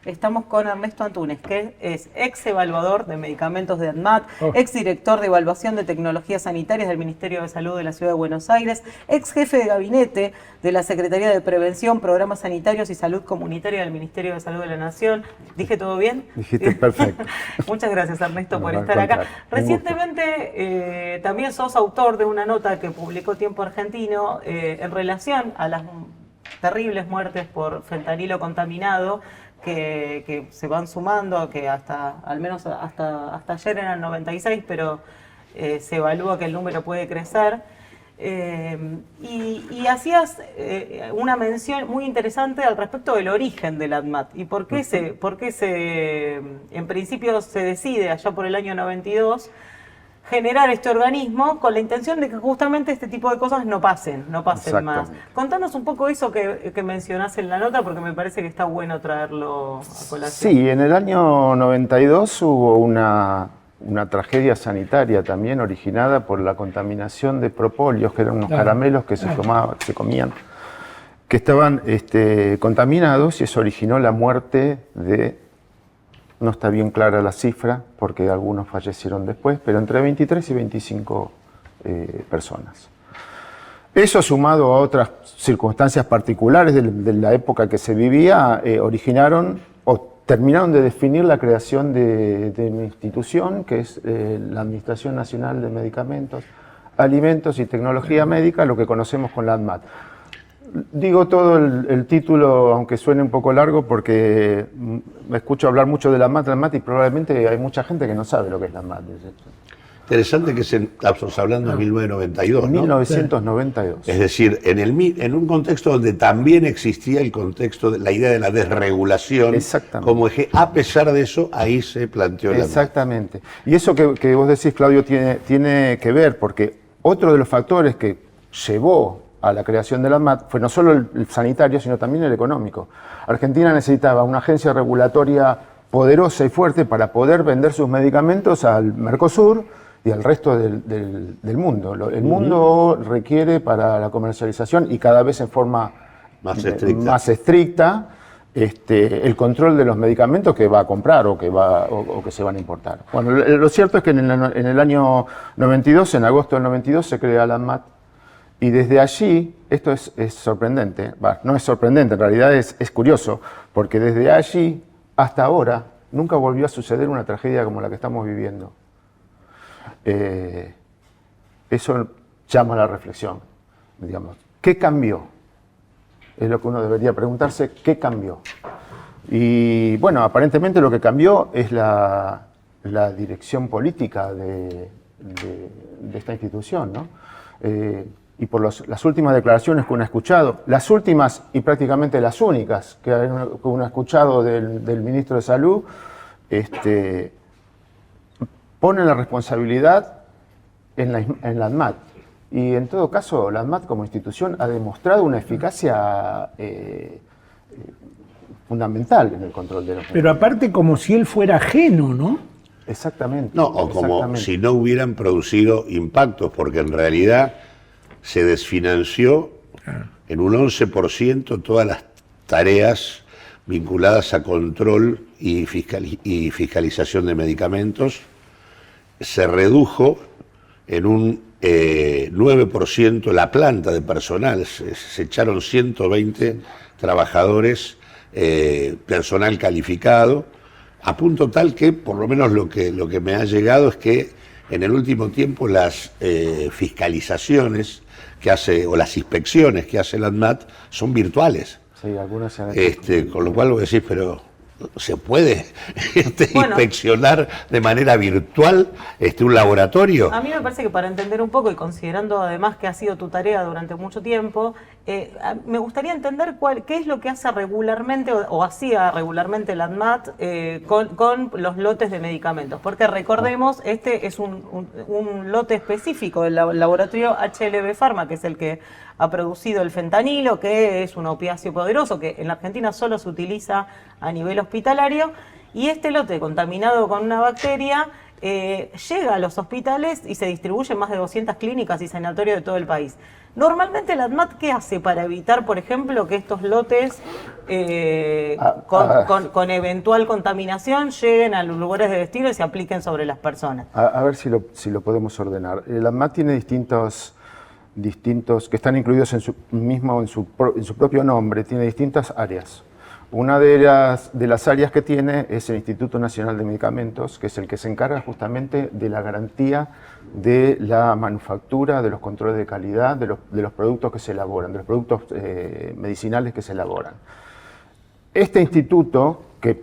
Estamos con Ernesto Antunes, que es ex evaluador de medicamentos de ANMAT, ex director de evaluación de tecnologías sanitarias del Ministerio de Salud de la Ciudad de Buenos Aires, ex jefe de gabinete de la Secretaría de Prevención, Programas Sanitarios y Salud Comunitaria del Ministerio de Salud de la Nación. ¿Dije todo bien? Dijiste perfecto. Muchas gracias, Ernesto, por estar acá. Recientemente también sos autor de una nota que publicó Tiempo Argentino en relación a las terribles muertes por fentanilo contaminado que se van sumando, que al menos hasta ayer eran 96, pero se evalúa que el número puede crecer. Y hacías una mención muy interesante al respecto del origen del ANMAT y por qué en principio se decide allá por el año 92 generar este organismo con la intención de que justamente este tipo de cosas no pasen más. Contanos un poco eso que mencionás en la nota, porque me parece que está bueno traerlo a colación. Sí, en el año 92 hubo una tragedia sanitaria también originada por la contaminación de propóleos, que eran unos caramelos que se comían, que estaban contaminados, y eso originó la muerte de, no está bien clara la cifra, porque algunos fallecieron después, pero entre 23 y 25 personas. Eso, sumado a otras circunstancias particulares de la época que se vivía, originaron o terminaron de definir la creación de una institución que es la Administración Nacional de Medicamentos, Alimentos y Tecnología Médica, lo que conocemos con la ANMAT. Digo todo el título, aunque suene un poco largo, porque me escucho hablar mucho de la ANMAT y probablemente hay mucha gente que no sabe lo que es la ANMAT. Interesante que estamos hablando de 1992, ¿no? 1992. Es decir, en un contexto donde también existía el contexto de la idea de la desregulación como eje, a pesar de eso, ahí se planteó la ANMAT. Exactamente. Y eso que vos decís, Claudio, tiene que ver, porque otro de los factores que llevó a la creación de la ANMAT fue no solo el sanitario, sino también el económico. Argentina necesitaba una agencia regulatoria poderosa y fuerte para poder vender sus medicamentos al Mercosur y al resto del mundo. El mundo requiere para la comercialización, y cada vez en forma más estricta, el control de los medicamentos que va a comprar o que se van a importar. Bueno, lo cierto es que en el año 92, en agosto del 92, se crea la ANMAT. Y desde allí, esto es sorprendente, no es sorprendente, en realidad es curioso, porque desde allí hasta ahora nunca volvió a suceder una tragedia como la que estamos viviendo. Eso llama a la reflexión, digamos. ¿Qué cambió? Es lo que uno debería preguntarse, ¿qué cambió? Y bueno, aparentemente lo que cambió es la dirección política de esta institución, ¿no? Y por las últimas declaraciones que uno ha escuchado, las últimas y prácticamente las únicas que uno ha escuchado del ministro de Salud, pone la responsabilidad en la ANMAT. Y en todo caso, la ANMAT como institución ha demostrado una eficacia fundamental en el control de los medicamentos. Pero aparte como si él fuera ajeno, ¿no? Exactamente. No, o como si no hubieran producido impactos, porque en realidad se desfinanció en un 11% todas las tareas vinculadas a control y fiscalización de medicamentos. Se redujo en un 9% la planta de personal, se echaron 120 trabajadores, personal calificado, a punto tal que, por lo menos lo que me ha llegado es que en el último tiempo las fiscalizaciones que hace, o las inspecciones que hace la ANMAT son virtuales. Sí, algunas se han hecho. Con lo cual vos decís, pero ¿se puede inspeccionar de manera virtual un laboratorio? A mí me parece que para entender un poco, y considerando además que ha sido tu tarea durante mucho tiempo, me gustaría entender qué es lo que hace regularmente o hacía regularmente la ANMAT con los lotes de medicamentos. Porque recordemos, este es un lote específico del laboratorio HLB Pharma, que es el que ha producido el fentanilo, que es un opiáceo poderoso, que en la Argentina solo se utiliza a nivel hospitalario, y este lote contaminado con una bacteria llega a los hospitales y se distribuye en más de 200 clínicas y sanatorios de todo el país. Normalmente la ANMAT, ¿qué hace para evitar, por ejemplo, que estos lotes con eventual contaminación lleguen a los lugares de destino y se apliquen sobre las personas? A ver si lo podemos ordenar. La ANMAT tiene distintos que están incluidos en su propio nombre, tiene distintas áreas. Una de las áreas que tiene es el Instituto Nacional de Medicamentos, que es el que se encarga justamente de la garantía de la manufactura, de los controles de calidad, de los productos que se elaboran, de los productos medicinales que se elaboran. Este instituto, que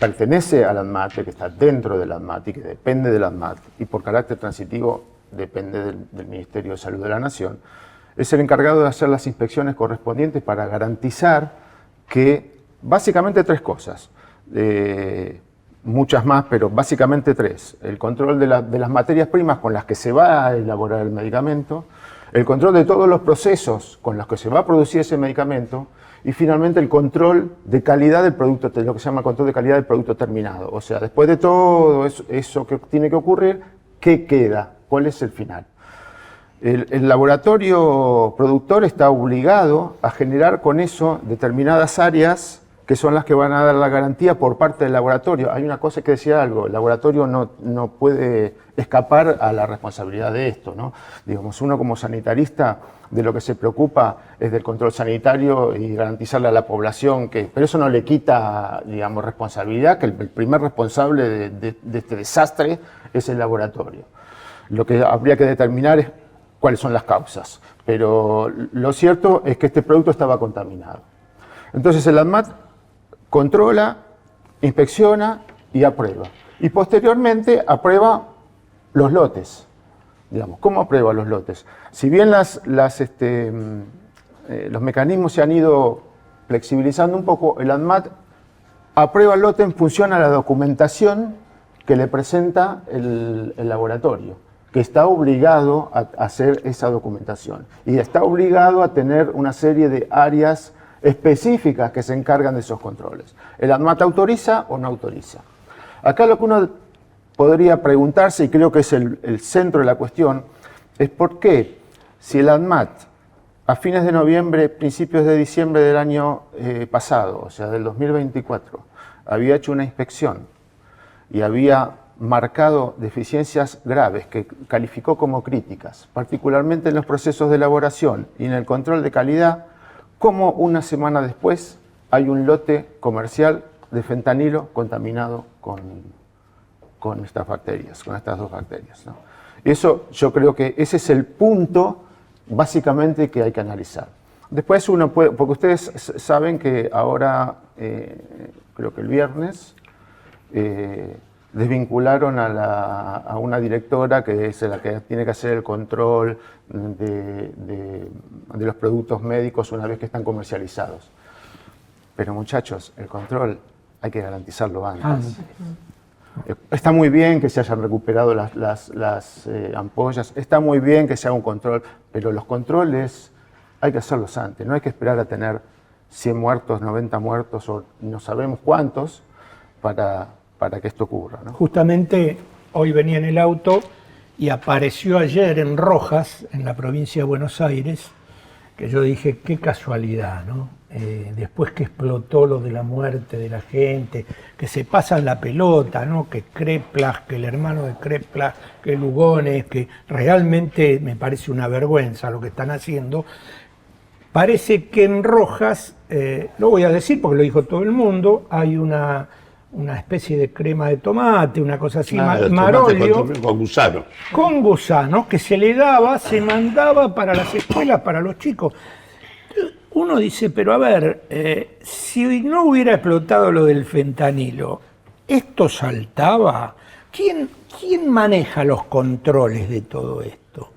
pertenece a la ANMAT, que está dentro de la ANMAT y que depende de la ANMAT, y por carácter transitivo depende del Ministerio de Salud de la Nación, es el encargado de hacer las inspecciones correspondientes para garantizar que básicamente 3 cosas, muchas más, pero básicamente 3. El control de las materias primas con las que se va a elaborar el medicamento, el control de todos los procesos con los que se va a producir ese medicamento y finalmente el control de calidad del producto, lo que se llama control de calidad del producto terminado. O sea, después de todo eso que tiene que ocurrir, ¿qué queda? ¿Cuál es el final? El laboratorio productor está obligado a generar con eso determinadas áreas que son las que van a dar la garantía por parte del laboratorio. Hay una cosa que decía algo, el laboratorio no puede escapar a la responsabilidad de esto, ¿no? Digamos, uno como sanitarista de lo que se preocupa es del control sanitario y garantizarle a la población pero eso no le quita, digamos, responsabilidad, que el primer responsable de este desastre es el laboratorio. Lo que habría que determinar es cuáles son las causas, pero lo cierto es que este producto estaba contaminado. Entonces el ANMAT controla, inspecciona y aprueba. Y posteriormente aprueba los lotes. Digamos, ¿cómo aprueba los lotes? Si bien los mecanismos se han ido flexibilizando un poco, el ANMAT aprueba el lote en función a la documentación que le presenta el laboratorio, que está obligado a hacer esa documentación y está obligado a tener una serie de áreas específicas que se encargan de esos controles. ¿El ANMAT autoriza o no autoriza? Acá lo que uno podría preguntarse, y creo que es el centro de la cuestión, es por qué, si el ANMAT a fines de noviembre, principios de diciembre del año pasado, o sea, del 2024, había hecho una inspección y había marcado deficiencias graves que calificó como críticas, particularmente en los procesos de elaboración y en el control de calidad, como una semana después hay un lote comercial de fentanilo contaminado con estas bacterias, con estas 2 bacterias, ¿no? Eso, yo creo que ese es el punto básicamente que hay que analizar. Después uno puede, porque ustedes saben que ahora, creo que el viernes, desvincularon a una directora que es la que tiene que hacer el control de los productos médicos una vez que están comercializados. Pero muchachos, el control hay que garantizarlo antes. Está muy bien que se hayan recuperado las ampollas, está muy bien que se haga un control, pero los controles hay que hacerlos antes, no hay que esperar a tener 100 muertos, 90 muertos o no sabemos cuántos para que esto ocurra, ¿no? Justamente hoy venía en el auto y apareció ayer en Rojas, en la provincia de Buenos Aires, que yo dije, qué casualidad, ¿no? Después que explotó lo de la muerte de la gente, que se pasan la pelota, ¿no? Que Kreplas, que el hermano de Kreplas, que Lugones, que realmente me parece una vergüenza lo que están haciendo. Parece que en Rojas, lo voy a decir porque lo dijo todo el mundo, hay una especie de crema de tomate, una cosa así, marolio, con gusanos. Con gusanos que se le daba, se mandaba para las escuelas, para los chicos. Uno dice, pero a ver, si no hubiera explotado lo del fentanilo, ¿esto saltaba? ¿Quién maneja los controles de todo esto?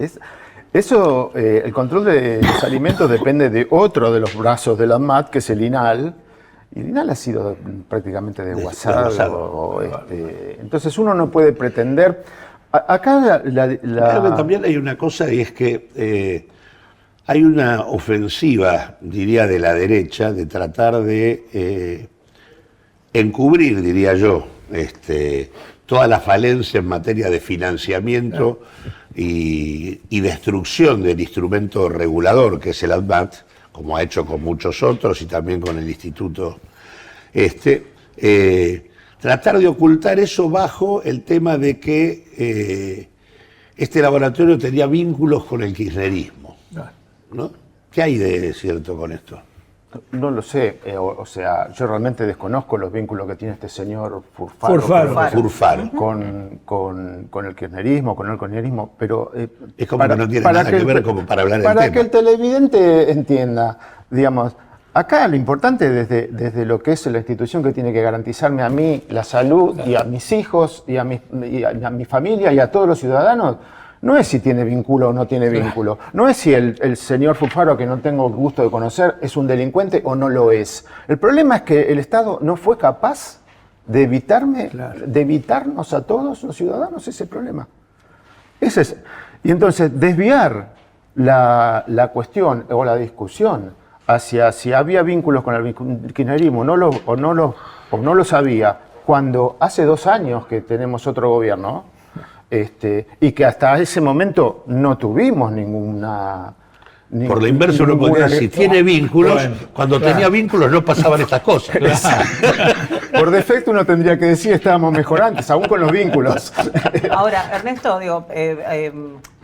El control de los alimentos depende de otro de los brazos de la ANMAT, que es el INAL. Y el INAL ha sido prácticamente desguazado. Entonces uno no puede pretender... Acá Creo que también hay una cosa, y es que hay una ofensiva, diría, de la derecha, de tratar de encubrir, diría yo, toda la falencia en materia de financiamiento y destrucción del instrumento regulador que es el ADMAT, como ha hecho con muchos otros y también con el instituto tratar de ocultar eso bajo el tema de que este laboratorio tenía vínculos con el kirchnerismo, ¿no? ¿Qué hay de cierto con esto? No lo sé, o sea, yo realmente desconozco los vínculos que tiene este señor Furfaro con el kirchnerismo, con el kirchnerismo, pero... es como que no tiene nada que ver como para hablar del tema. Para que el televidente entienda, digamos, acá lo importante desde lo que es la institución que tiene que garantizarme a mí la salud y a mis hijos y a mi familia y a todos los ciudadanos, no es si tiene vínculo o no tiene vínculo, no es si el señor Furfaro, que no tengo el gusto de conocer, es un delincuente o no lo es. El problema es que el Estado no fue capaz de evitarnos a todos los ciudadanos ese problema. Ese es. Y entonces desviar la cuestión o la discusión hacia si había vínculos con el kirchnerismo o no lo sabía, cuando hace 2 años que tenemos otro gobierno, y que hasta ese momento no tuvimos ninguna... Por lo inverso uno podría decir, tiene vínculos, cuando tenía vínculos no pasaban estas cosas. Por defecto uno tendría que decir estábamos mejor antes, aún con los vínculos. Ahora, Ernesto, digo,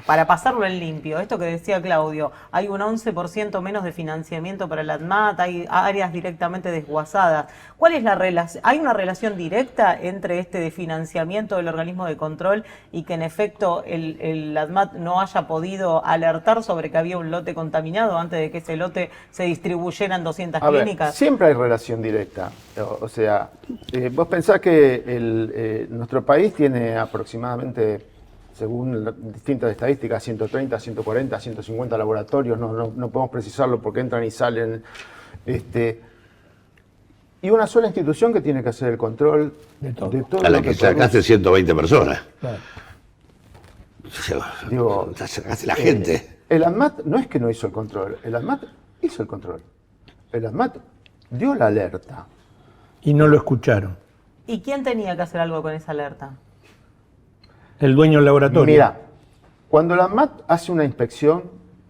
para pasarlo en limpio, esto que decía Claudio, hay un 11% menos de financiamiento para la ADMAT, hay áreas directamente desguazadas. ¿Cuál es la relación? ¿Hay una relación directa entre este desfinanciamiento del organismo de control y que en efecto el ADMAT no haya podido alertar sobre que había un lote contaminado antes de que ese lote se distribuyera en 200 clínicas? Siempre hay relación directa. O sea, vos pensás que nuestro país tiene aproximadamente, según distintas estadísticas, 130, 140, 150 laboratorios, no podemos precisarlo porque entran y salen. Y una sola institución que tiene que hacer el control de todo. A la que sacaste 120 personas. Claro. Digo, sacaste la gente. El ADMAT no es que no hizo el control, el ADMAT hizo el control. El ADMAT dio la alerta. Y no lo escucharon. ¿Y quién tenía que hacer algo con esa alerta? El dueño del laboratorio. Mira, cuando la ADMAT hace una inspección,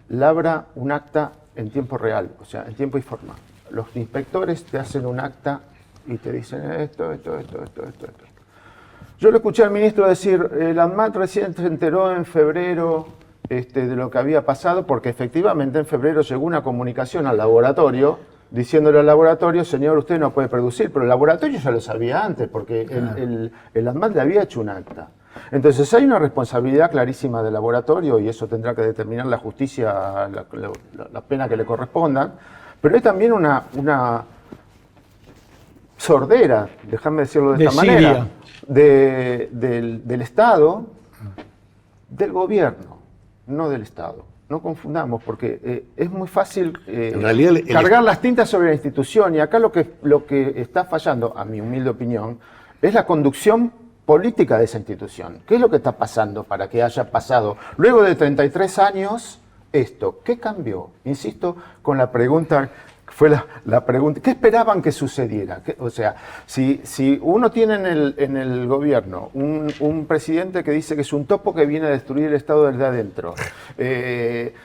labra un acta en tiempo real, o sea, en tiempo y forma. Los inspectores te hacen un acta y te dicen esto. Yo le escuché al ministro decir, la ADMAT recién se enteró en febrero de lo que había pasado, porque efectivamente en febrero llegó una comunicación al laboratorio diciéndole al laboratorio, señor, usted no puede producir, pero el laboratorio ya lo sabía antes, porque el ADMAT le había hecho un acta. Entonces hay una responsabilidad clarísima del laboratorio y eso tendrá que determinar la justicia, la pena que le corresponda, pero hay también una sordera, déjame decirlo de esta manera, del Estado, del gobierno, no del Estado. No confundamos, porque es muy fácil en realidad, cargar las tintas sobre la institución y acá lo que está fallando, a mi humilde opinión, es la conducción política de esa institución. ¿Qué es lo que está pasando para que haya pasado luego de 33 años esto? ¿Qué cambió? Insisto con la pregunta, fue la pregunta, ¿qué esperaban que sucediera? O sea, si uno tiene en el gobierno un presidente que dice que es un topo que viene a destruir el Estado desde adentro,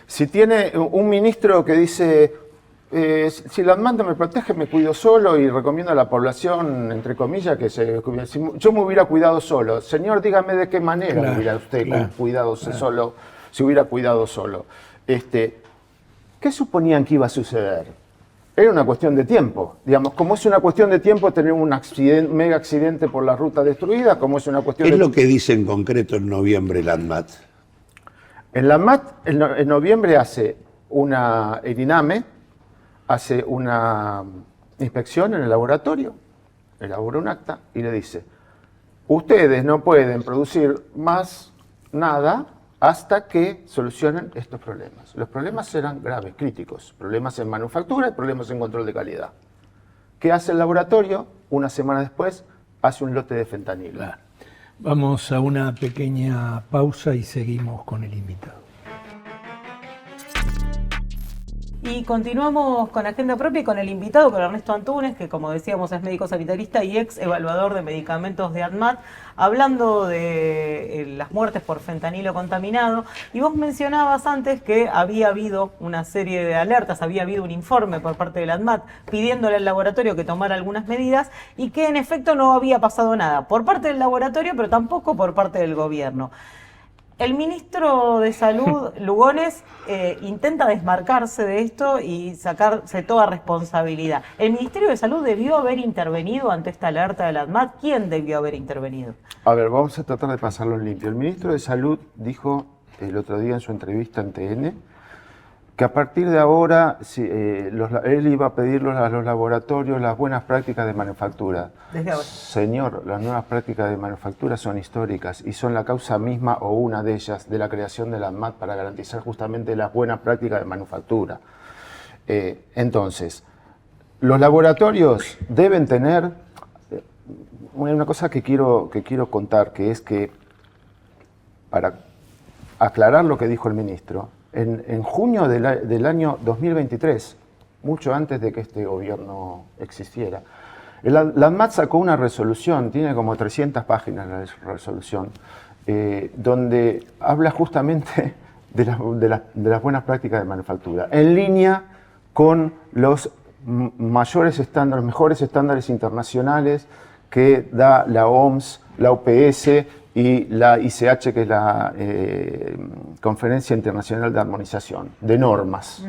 si tiene un ministro que dice, si la ADMAT me protege, me cuido solo y recomiendo a la población, entre comillas, que yo me hubiera cuidado solo. Señor, dígame de qué manera hubiera usted solo, se hubiera cuidado solo. ¿Qué suponían que iba a suceder? Era una cuestión de tiempo, digamos, como es una cuestión de tiempo tener un mega accidente por la ruta destruida, como es una cuestión ¿Qué es lo que dice en concreto en noviembre la ADMAT? En la ADMAT, en noviembre el INAME hace una inspección en el laboratorio, elabora un acta y le dice, ustedes no pueden producir más nada hasta que solucionen estos problemas. Los problemas eran graves, críticos, problemas en manufactura y problemas en control de calidad. ¿Qué hace el laboratorio? Una semana después hace un lote de fentanilo. Vamos a una pequeña pausa y seguimos con el invitado. Y continuamos con Agenda Propia y con el invitado, con Ernesto Antunes, que como decíamos es médico sanitarista y ex evaluador de medicamentos de ANMAT, hablando de las muertes por fentanilo contaminado. Y vos mencionabas antes que había habido una serie de alertas, había habido un informe por parte del ANMAT pidiéndole al laboratorio que tomara algunas medidas y que en efecto no había pasado nada por parte del laboratorio, pero tampoco por parte del gobierno. El ministro de Salud, Lugones, intenta desmarcarse de esto y sacarse toda responsabilidad. ¿El Ministerio de Salud debió haber intervenido ante esta alerta del ANMAT? ¿Quién debió haber intervenido? A ver, vamos a tratar de pasarlo en limpio. El ministro de Salud dijo el otro día en su entrevista en TN que a partir de ahora él iba a pedir a los laboratorios las buenas prácticas de manufactura. Desde ahora. Señor, las nuevas prácticas de manufactura son históricas y son la causa misma o una de ellas de la creación de la ANMAT para garantizar justamente las buenas prácticas de manufactura. Entonces, los laboratorios deben tener una cosa que quiero contar, que es que para aclarar lo que dijo el ministro, en junio del año 2023, mucho antes de que este gobierno existiera, la ANMAT sacó una resolución, tiene como 300 páginas la resolución, donde habla justamente de las buenas prácticas de manufactura, en línea con los mejores estándares internacionales que da la OMS, la OPS y la ICH, que es la Conferencia Internacional de Armonización de Normas.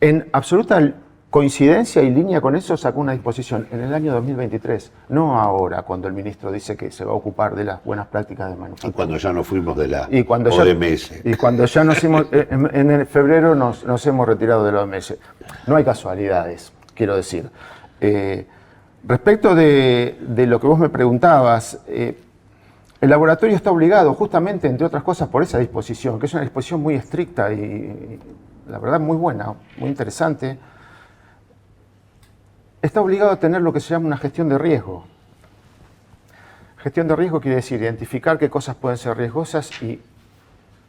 En absoluta coincidencia y línea con eso sacó una disposición en el año 2023, no ahora, cuando el ministro dice que se va a ocupar de las buenas prácticas de manufactura. Y cuando ya nos fuimos de la OMS. Y cuando ya nos hemos, en febrero nos hemos retirado de la OMS. No hay casualidades, quiero decir. Respecto de lo que vos me preguntabas, el laboratorio está obligado, justamente, entre otras cosas, por esa disposición, que es una disposición muy estricta y la verdad muy buena, muy interesante. Está obligado a tener lo que se llama una gestión de riesgo. Gestión de riesgo quiere decir identificar qué cosas pueden ser riesgosas y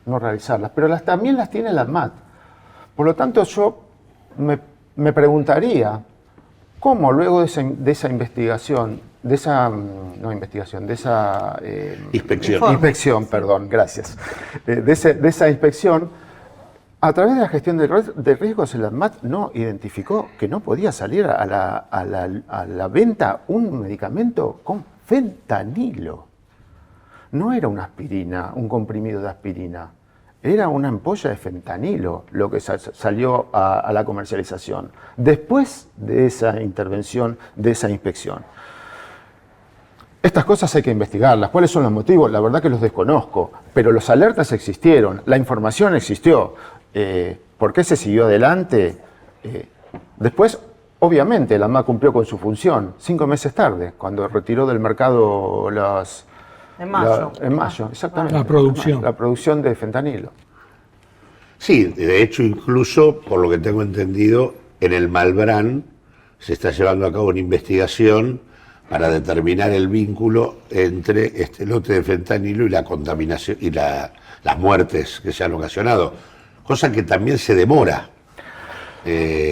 no realizarlas, pero también las tiene la ANMAT. Por lo tanto, yo me preguntaría cómo luego de esa investigación, de esa inspección, perdón, gracias, de esa inspección, a través de la gestión de riesgos, el ANMAT no identificó que no podía salir a la venta un medicamento con fentanilo. No era una aspirina, un comprimido de aspirina, era una ampolla de fentanilo lo que salió a la comercialización, después de esa intervención, de esa inspección. Estas cosas hay que investigarlas. ¿Cuáles son los motivos? La verdad que los desconozco, pero los alertas existieron, la información existió. ¿Por qué se siguió adelante? Después, obviamente, la ANMAT cumplió con su función 5 meses tarde, cuando retiró del mercado en mayo. En mayo, exactamente. La producción de fentanilo. Sí, de hecho, incluso, por lo que tengo entendido, en el Malbrán se está llevando a cabo una investigación para determinar el vínculo entre este lote de fentanilo y la contaminación y las muertes que se han ocasionado, cosa que también se demora.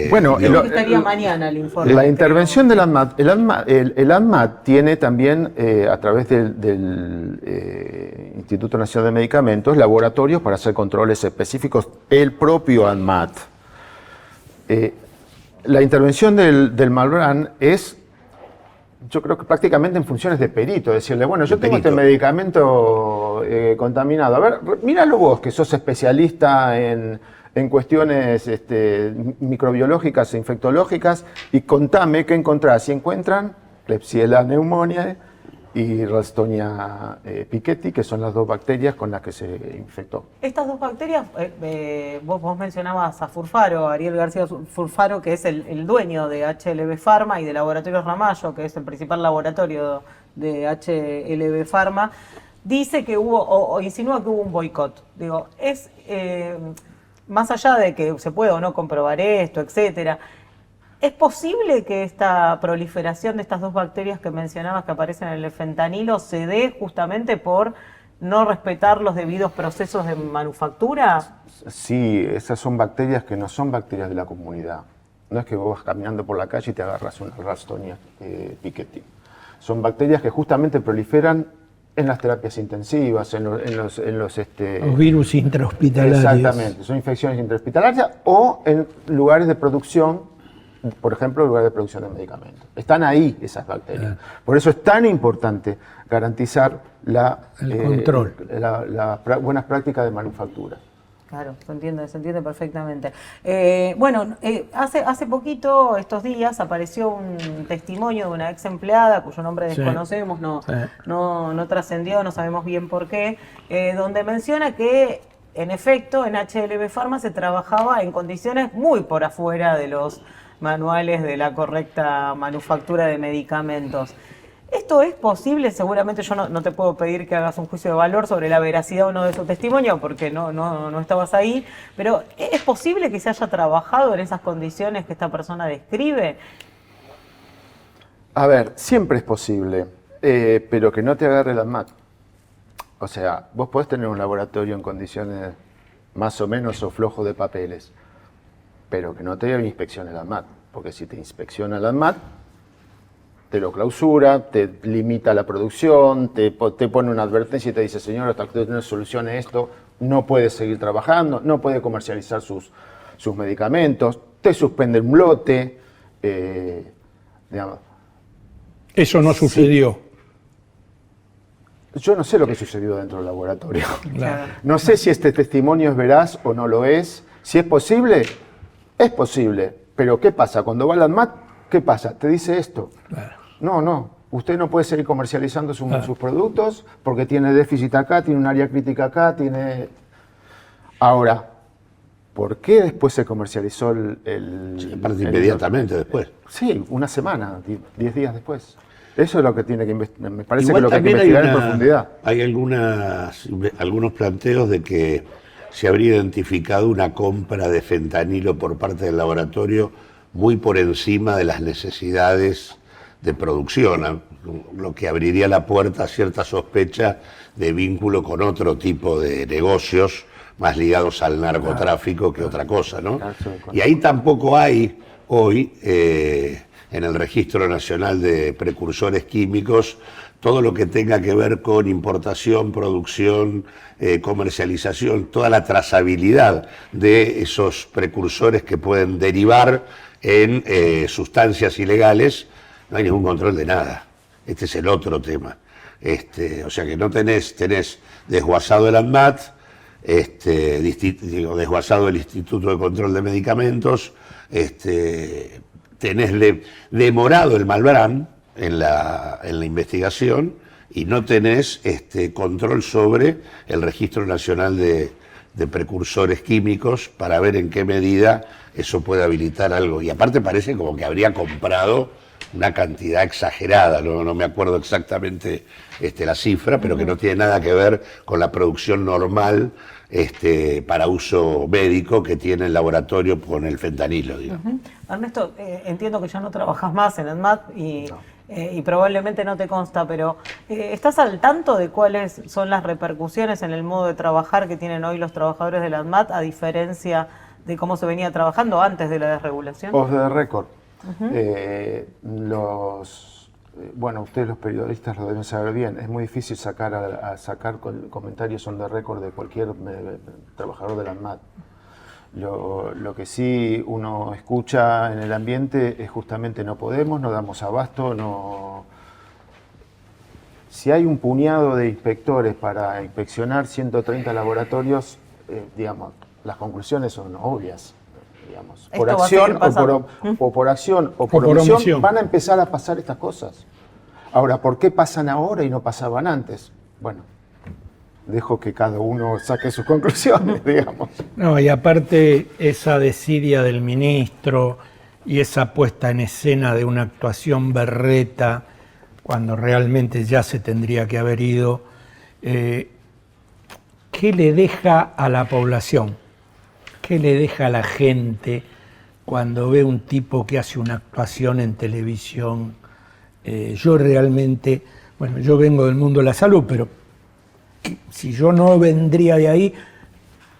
Bueno, estaría mañana el informe. La intervención del ANMAT, el ANMAT tiene también, a través del Instituto Nacional de Medicamentos, laboratorios para hacer controles específicos, el propio ANMAT. La intervención del Malbrán es, yo creo que prácticamente en funciones de perito, decirle, bueno, yo tengo este medicamento contaminado, a ver, míralo vos, que sos especialista en cuestiones microbiológicas e infectológicas, y contame qué encontrás. Y encuentran Klebsiella pneumoniae y Ralstonia piquetti, que son las 2 bacterias con las que se infectó. Estas 2 bacterias, vos mencionabas a Furfaro, Ariel García Furfaro, que es el dueño de HLB Pharma, y de Laboratorios Ramallo, que es el principal laboratorio de HLB Pharma, dice que hubo, o insinúa que hubo un boicot. Digo, más allá de que se pueda o no comprobar esto, etcétera, ¿es posible que esta proliferación de estas 2 bacterias que mencionabas que aparecen en el fentanilo se dé justamente por no respetar los debidos procesos de manufactura? Sí, esas son bacterias que no son bacterias de la comunidad. No es que vos vas caminando por la calle y te agarras una Ralstonia Piketty. Son bacterias que justamente proliferan en las terapias intensivas, en los Los virus intrahospitalarios. Exactamente, son infecciones intrahospitalarias o en lugares de producción, por ejemplo, lugares de producción de medicamentos. Están ahí esas bacterias. Por eso es tan importante garantizar el control, las buenas prácticas de manufactura. Claro, se entiende perfectamente. Hace poquito, estos días, apareció un testimonio de una ex empleada cuyo nombre desconocemos, no trascendió, no sabemos bien por qué, donde menciona que, en efecto, en HLB Pharma se trabajaba en condiciones muy por afuera de los manuales de la correcta manufactura de medicamentos. ¿Esto es posible? Seguramente yo no te puedo pedir que hagas un juicio de valor sobre la veracidad o no de su testimonio, porque no estabas ahí, pero ¿es posible que se haya trabajado en esas condiciones que esta persona describe? A ver, siempre es posible, pero que no te agarre la ANMAT. O sea, vos podés tener un laboratorio en condiciones más o menos o flojo de papeles, pero que no te inspeccione la ANMAT, porque si te inspecciona la ANMAT, te lo clausura, te limita la producción, te pone una advertencia y te dice, señor, hasta que no solucione esto, no puede seguir trabajando, no puede comercializar sus medicamentos, te suspende un lote, digamos. Eso no sucedió. Yo no sé lo que sucedió dentro del laboratorio. Claro. No sé si este testimonio es veraz o no lo es. Si es posible, pero ¿qué pasa? Cuando va a la ANMAT, ¿qué pasa? Te dice esto. Claro. No, usted no puede seguir comercializando sus productos porque tiene déficit acá, tiene un área crítica acá, tiene... Ahora, ¿por qué después se comercializó inmediatamente después? Sí, una semana, 10 días después. Eso es lo que tiene que investigar. Me parece Igual que lo que hay que investigar en profundidad. Hay algunos planteos de que se habría identificado una compra de fentanilo por parte del laboratorio muy por encima de las necesidades de producción, lo que abriría la puerta a cierta sospecha de vínculo con otro tipo de negocios más ligados al narcotráfico que otra cosa, ¿no? Y ahí tampoco hay hoy, en el Registro Nacional de Precursores Químicos, todo lo que tenga que ver con importación, producción, comercialización, toda la trazabilidad de esos precursores que pueden derivar en sustancias ilegales. No hay ningún control de nada. Este es el otro tema. O sea que no tenés desguazado el ANMAT, desguazado el Instituto de Control de Medicamentos, tenés demorado el Malbrán en la investigación y no tenés control sobre el Registro Nacional de Precursores Químicos para ver en qué medida eso puede habilitar algo. Y aparte parece como que habría comprado una cantidad exagerada, no me acuerdo exactamente la cifra, pero que no tiene nada que ver con la producción normal para uso médico que tiene el laboratorio con el fentanilo, digamos. Ernesto, entiendo que ya no trabajas más en ANMAT y probablemente no te consta, pero ¿estás al tanto de cuáles son las repercusiones en el modo de trabajar que tienen hoy los trabajadores de la ANMAT a diferencia de cómo se venía trabajando antes de la desregulación? Off the record. Bueno, ustedes los periodistas lo deben saber bien, es muy difícil sacar comentarios on the record de cualquier trabajador de la ANMAT. Lo que sí uno escucha en el ambiente es justamente no podemos, no damos abasto, no... Si hay un puñado de inspectores para inspeccionar 130 laboratorios, digamos, las conclusiones son obvias. Digamos. Por acción o por omisión van a empezar a pasar estas cosas. Ahora, ¿por qué pasan ahora y no pasaban antes? Bueno, dejo que cada uno saque sus conclusiones, digamos. No, y aparte esa desidia del ministro y esa puesta en escena de una actuación berreta cuando realmente ya se tendría que haber ido, ¿qué le deja a la población? ¿Qué le deja a la gente cuando ve un tipo que hace una actuación en televisión? Yo realmente, bueno, yo vengo del mundo de la salud, pero si yo no vendría de ahí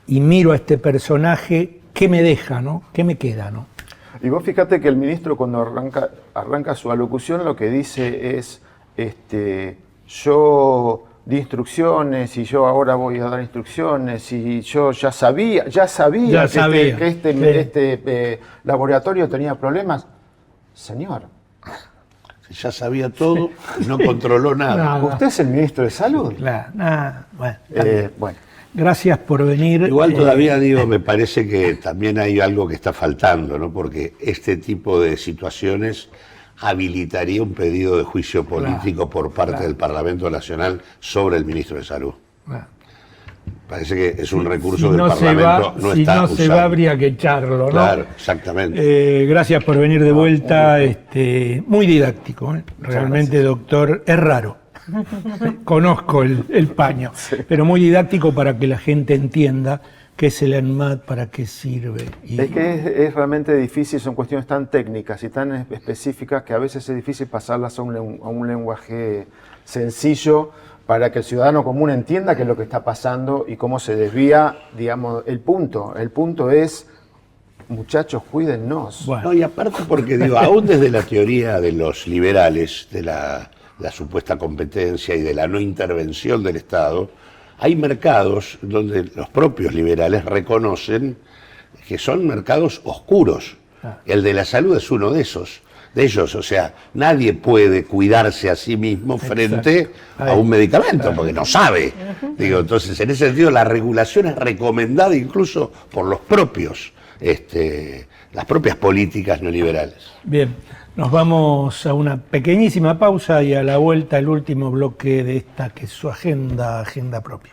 y miro a este personaje, ¿qué me deja, no? ¿Qué me queda, no? Y vos fíjate que el ministro cuando arranca su alocución lo que dice es, yo di instrucciones y yo ahora voy a dar instrucciones y yo ya sabía que este laboratorio tenía problemas. Señor. Ya sabía todo y no controló nada. ¿Usted es el ministro de Salud? Claro, bueno, bueno. Gracias por venir. Igual todavía digo, me parece que también hay algo que está faltando, ¿no? Porque este tipo de situaciones habilitaría un pedido de juicio político por parte del Parlamento Nacional sobre el ministro de Salud. Parece que es un recurso que el Parlamento no está usando. Si no se va, habría que echarlo, ¿no? Claro, exactamente. Gracias por venir de vuelta. Muy didáctico, ¿eh? Realmente, doctor, es raro. Conozco el paño, pero muy didáctico para que la gente entienda qué es el ANMAT, para qué sirve. Es que es realmente difícil, son cuestiones tan técnicas y tan específicas que a veces es difícil pasarlas a un lenguaje sencillo para que el ciudadano común entienda qué es lo que está pasando y cómo se desvía, digamos, el punto. El punto es, muchachos, cuídennos. Bueno. No, y aparte porque, digo, aún desde la teoría de los liberales, de la supuesta competencia y de la no intervención del Estado, hay mercados donde los propios liberales reconocen que son mercados oscuros. El de la salud es uno de ellos, o sea, nadie puede cuidarse a sí mismo frente a un medicamento, porque no sabe. Digo, entonces, en ese sentido, la regulación es recomendada incluso por los propios, las propias políticas neoliberales. Bien, nos vamos a una pequeñísima pausa y a la vuelta el último bloque de esta que es su agenda propia.